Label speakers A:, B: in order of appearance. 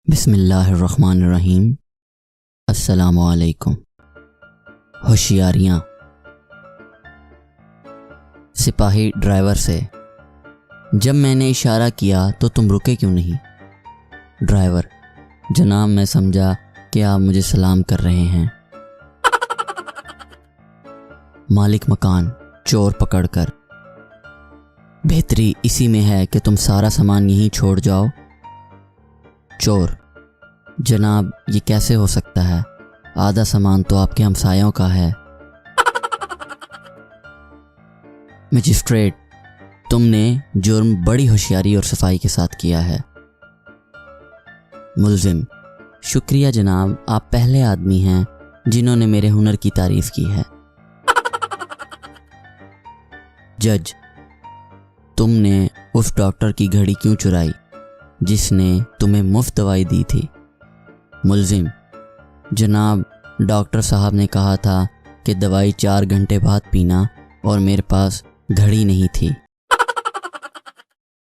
A: بسم اللہ الرحمن الرحیم۔ السلام علیکم۔ ہوشیاریاں۔ سپاہی ڈرائیور سے: جب میں نے اشارہ کیا تو تم رکے کیوں نہیں؟ ڈرائیور: جناب میں سمجھا کہ آپ مجھے سلام کر رہے ہیں۔ مالک مکان چور پکڑ کر: بہتری اسی میں ہے کہ تم سارا سامان یہیں چھوڑ جاؤ۔ چور: جناب یہ کیسے ہو سکتا ہے، آدھا سامان تو آپ کے ہمسایوں کا ہے۔ مجسٹریٹ: تم نے جرم بڑی ہوشیاری اور صفائی کے ساتھ کیا ہے۔ ملزم: شکریہ جناب، آپ پہلے آدمی ہیں جنہوں نے میرے ہنر کی تعریف کی ہے۔ جج: تم نے اس ڈاکٹر کی گھڑی کیوں چرائی جس نے تمہیں مفت دوائی دی تھی؟ ملزم: جناب ڈاکٹر صاحب نے کہا تھا کہ دوائی 4 گھنٹے بعد پینا، اور میرے پاس گھڑی نہیں تھی۔